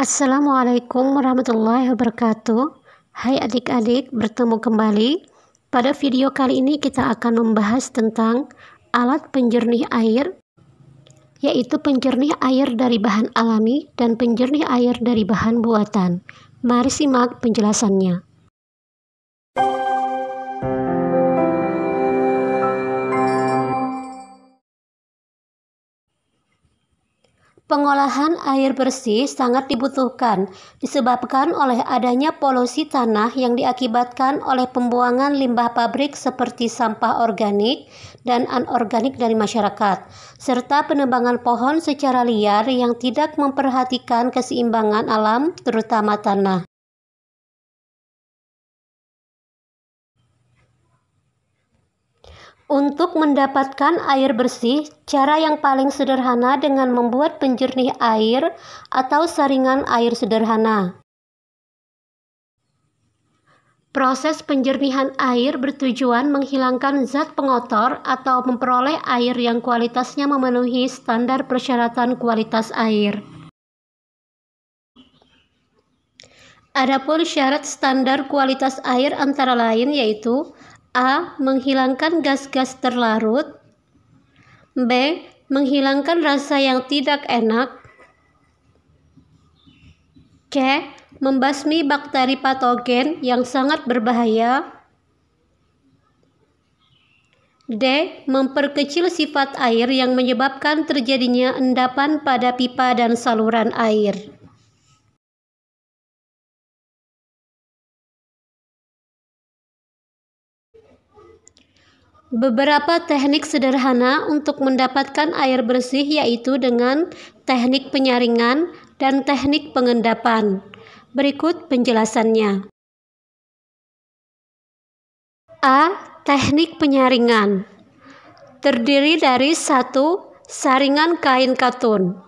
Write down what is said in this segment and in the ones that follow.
Assalamualaikum warahmatullahi wabarakatuh. Hai adik-adik, bertemu kembali. Pada video kali ini kita akan membahas tentang alat penjernih air, yaitu penjernih air dari bahan alami dan penjernih air dari bahan buatan. Mari simak penjelasannya. Pengolahan air bersih sangat dibutuhkan disebabkan oleh adanya polusi tanah yang diakibatkan oleh pembuangan limbah pabrik seperti sampah organik dan anorganik dari masyarakat, serta penebangan pohon secara liar yang tidak memperhatikan keseimbangan alam, terutama tanah. Untuk mendapatkan air bersih, cara yang paling sederhana dengan membuat penjernih air atau saringan air sederhana. Proses penjernihan air bertujuan menghilangkan zat pengotor atau memperoleh air yang kualitasnya memenuhi standar persyaratan kualitas air. Adapun syarat standar kualitas air antara lain yaitu A. Menghilangkan gas-gas terlarut. B. Menghilangkan rasa yang tidak enak. C. Membasmi bakteri patogen yang sangat berbahaya. D. Memperkecil sifat air yang menyebabkan terjadinya endapan pada pipa dan saluran air. Beberapa teknik sederhana untuk mendapatkan air bersih yaitu dengan teknik penyaringan dan teknik pengendapan. Berikut penjelasannya. A. Teknik penyaringan. Terdiri dari 1. Saringan kain katun.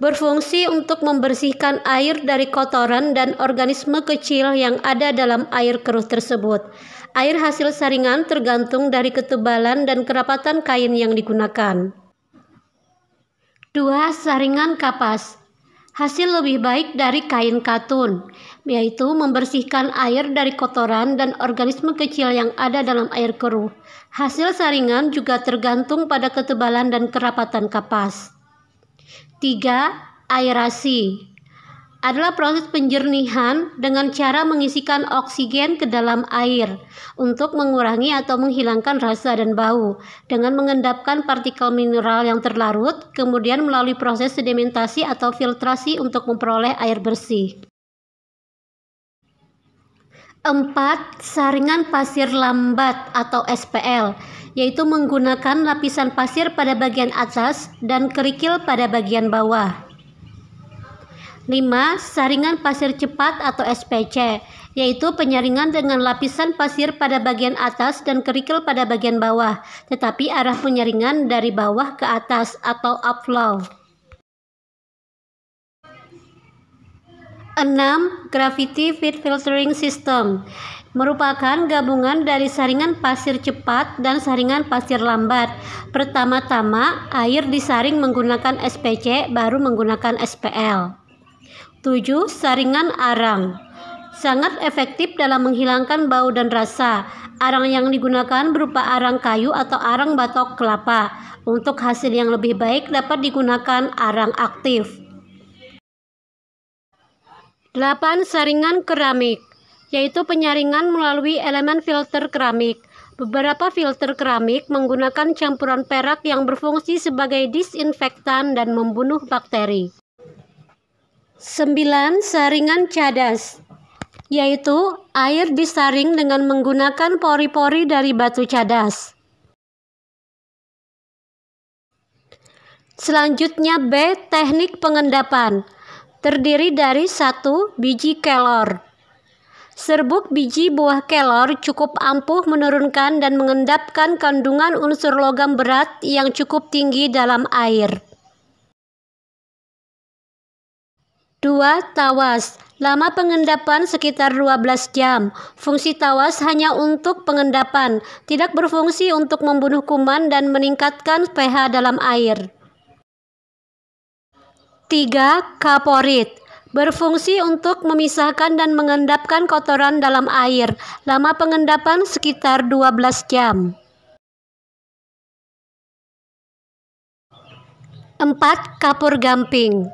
Berfungsi untuk membersihkan air dari kotoran dan organisme kecil yang ada dalam air keruh tersebut. Air hasil saringan tergantung dari ketebalan dan kerapatan kain yang digunakan. 2. Saringan kapas. Hasil lebih baik dari kain katun, yaitu membersihkan air dari kotoran dan organisme kecil yang ada dalam air keruh. Hasil saringan juga tergantung pada ketebalan dan kerapatan kapas. 3. Aerasi adalah proses penjernihan dengan cara mengisikan oksigen ke dalam air untuk mengurangi atau menghilangkan rasa dan bau dengan mengendapkan partikel mineral yang terlarut, kemudian melalui proses sedimentasi atau filtrasi untuk memperoleh air bersih. 4. Saringan pasir lambat atau SPL, yaitu menggunakan lapisan pasir pada bagian atas dan kerikil pada bagian bawah. 5. Saringan pasir cepat atau SPC, yaitu penyaringan dengan lapisan pasir pada bagian atas dan kerikil pada bagian bawah, tetapi arah penyaringan dari bawah ke atas atau upflow. 6. Gravity Feed Filtering System merupakan gabungan dari saringan pasir cepat dan saringan pasir lambat. Pertama-tama, air disaring menggunakan SPC, baru menggunakan SPL. 7. Saringan arang. Sangat efektif dalam menghilangkan bau dan rasa. Arang yang digunakan berupa arang kayu atau arang batok kelapa. Untuk hasil yang lebih baik dapat digunakan arang aktif. 8. Saringan keramik, yaitu penyaringan melalui elemen filter keramik. Beberapa filter keramik menggunakan campuran perak yang berfungsi sebagai disinfektan dan membunuh bakteri. 9. Saringan cadas, yaitu air disaring dengan menggunakan pori-pori dari batu cadas. Selanjutnya B. Teknik pengendapan. Terdiri dari 1. Biji kelor. Serbuk biji buah kelor cukup ampuh menurunkan dan mengendapkan kandungan unsur logam berat yang cukup tinggi dalam air. 2. Tawas. Lama pengendapan sekitar 12 jam. Fungsi tawas hanya untuk pengendapan, tidak berfungsi untuk membunuh kuman dan meningkatkan pH dalam air. 3. Kaporit. Berfungsi untuk memisahkan dan mengendapkan kotoran dalam air. Lama pengendapan sekitar 12 jam. 4. Kapur gamping.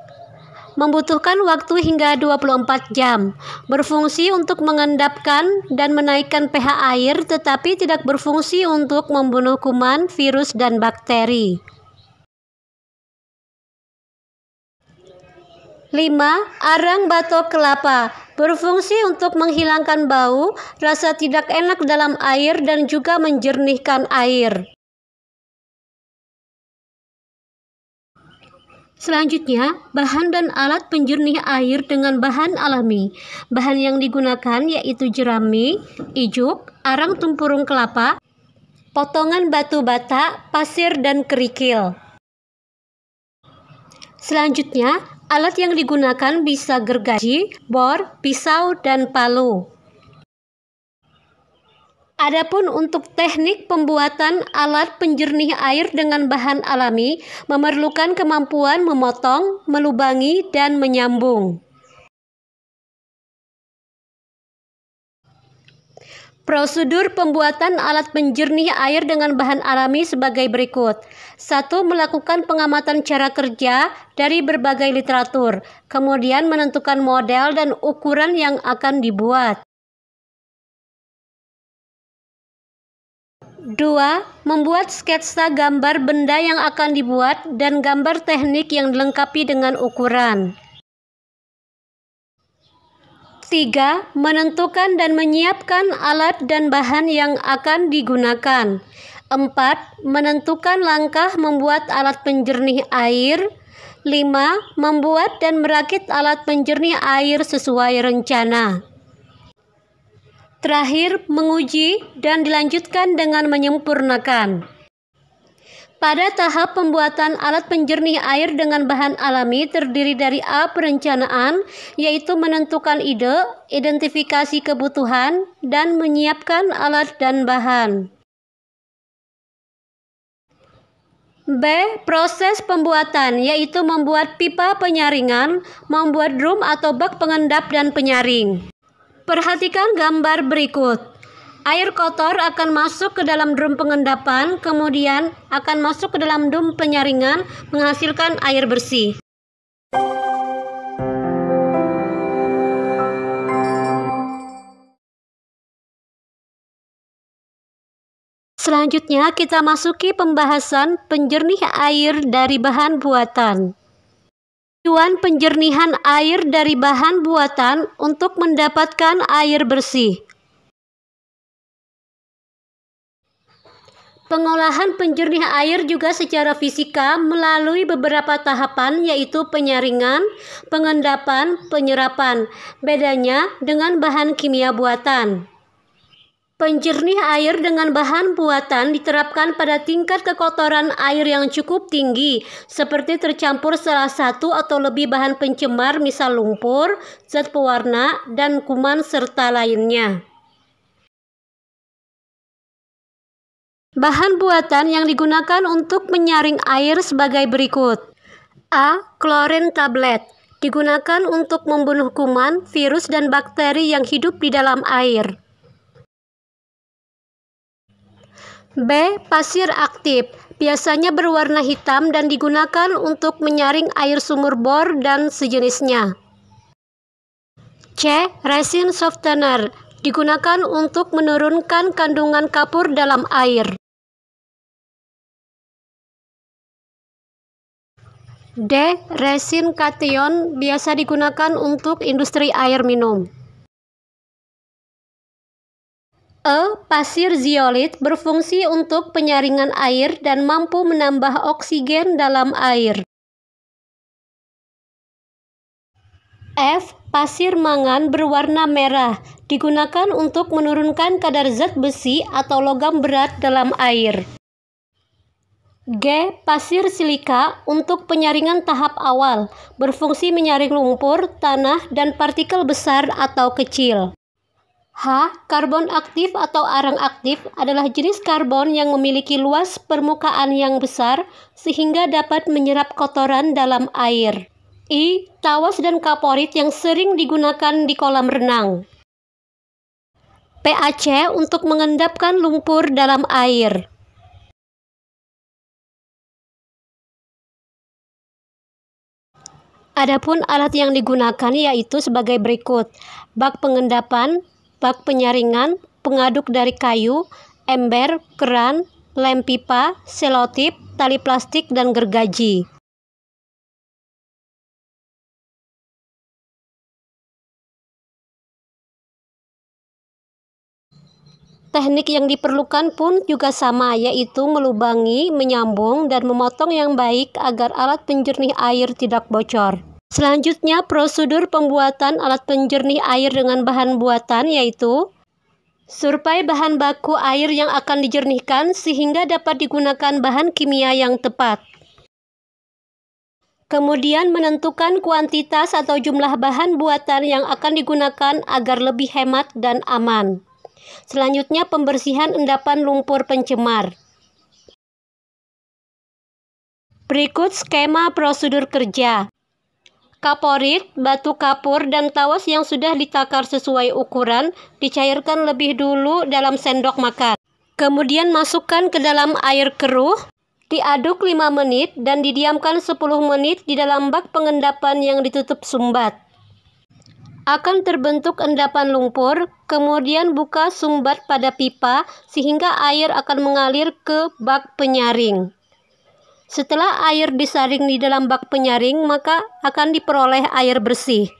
Membutuhkan waktu hingga 24 jam. Berfungsi untuk mengendapkan dan menaikkan pH air, tetapi tidak berfungsi untuk membunuh kuman, virus, dan bakteri. 5. Arang batok kelapa. Berfungsi untuk menghilangkan bau, rasa tidak enak dalam air, dan juga menjernihkan air. Selanjutnya, bahan dan alat penjernih air dengan bahan alami. Bahan yang digunakan yaitu jerami, ijuk, arang tempurung kelapa, potongan batu bata, pasir, dan kerikil. Selanjutnya, alat yang digunakan bisa gergaji, bor, pisau, dan palu. Adapun untuk teknik pembuatan alat penjernih air dengan bahan alami memerlukan kemampuan memotong, melubangi, dan menyambung. Prosedur pembuatan alat penjernih air dengan bahan alami sebagai berikut. 1. Melakukan pengamatan cara kerja dari berbagai literatur, kemudian menentukan model dan ukuran yang akan dibuat. 2. Membuat sketsa gambar benda yang akan dibuat dan gambar teknik yang dilengkapi dengan ukuran. 3. Menentukan dan menyiapkan alat dan bahan yang akan digunakan. 4. Menentukan langkah membuat alat penjernih air. 5. Membuat dan merakit alat penjernih air sesuai rencana. Terakhir, menguji dan dilanjutkan dengan menyempurnakan. Pada tahap pembuatan alat penjernih air dengan bahan alami terdiri dari A. Perencanaan, yaitu menentukan ide, identifikasi kebutuhan, dan menyiapkan alat dan bahan. B. Proses pembuatan, yaitu membuat pipa penyaringan, membuat drum atau bak pengendap dan penyaring. Perhatikan gambar berikut. Air kotor akan masuk ke dalam drum pengendapan, kemudian akan masuk ke dalam drum penyaringan, menghasilkan air bersih. Selanjutnya kita masuki pembahasan penjernih air dari bahan buatan. Tujuan penjernihan air dari bahan buatan untuk mendapatkan air bersih. Pengolahan penjernih air juga secara fisika melalui beberapa tahapan, yaitu penyaringan, pengendapan, penyerapan. Bedanya dengan bahan kimia buatan. Penjernih air dengan bahan buatan diterapkan pada tingkat kekotoran air yang cukup tinggi, seperti tercampur salah satu atau lebih bahan pencemar, misal lumpur, zat pewarna, dan kuman serta lainnya. Bahan buatan yang digunakan untuk menyaring air sebagai berikut. A. Klorin tablet. Digunakan untuk membunuh kuman, virus, dan bakteri yang hidup di dalam air. B. Pasir aktif. Biasanya berwarna hitam dan digunakan untuk menyaring air sumur bor dan sejenisnya. C. Resin softener. Digunakan untuk menurunkan kandungan kapur dalam air. D. Resin kation. Biasa digunakan untuk industri air minum. E. Pasir zeolit berfungsi untuk penyaringan air dan mampu menambah oksigen dalam air. F. Pasir mangan berwarna merah, digunakan untuk menurunkan kadar zat besi atau logam berat dalam air. G. Pasir silika untuk penyaringan tahap awal, berfungsi menyaring lumpur, tanah, dan partikel besar atau kecil. H. Karbon aktif atau arang aktif adalah jenis karbon yang memiliki luas permukaan yang besar sehingga dapat menyerap kotoran dalam air. Tawas dan kaporit yang sering digunakan di kolam renang. PAC untuk mengendapkan lumpur dalam air. Adapun alat yang digunakan yaitu sebagai berikut: bak pengendapan, bak penyaringan, pengaduk dari kayu, ember, keran, lem pipa, selotip, tali plastik, dan gergaji. Teknik yang diperlukan pun juga sama, yaitu melubangi, menyambung, dan memotong yang baik agar alat penjernih air tidak bocor. Selanjutnya, prosedur pembuatan alat penjernih air dengan bahan buatan yaitu survei bahan baku air yang akan dijernihkan sehingga dapat digunakan bahan kimia yang tepat. Kemudian menentukan kuantitas atau jumlah bahan buatan yang akan digunakan agar lebih hemat dan aman. Selanjutnya, pembersihan endapan lumpur pencemar. Berikut skema prosedur kerja. Kaporit, batu kapur, dan tawas yang sudah ditakar sesuai ukuran dicairkan lebih dulu dalam sendok makan. Kemudian masukkan ke dalam air keruh, diaduk 5 menit dan didiamkan 10 menit di dalam bak pengendapan yang ditutup sumbat. Akan terbentuk endapan lumpur, kemudian buka sumbat pada pipa sehingga air akan mengalir ke bak penyaring. Setelah air disaring di dalam bak penyaring, maka akan diperoleh air bersih.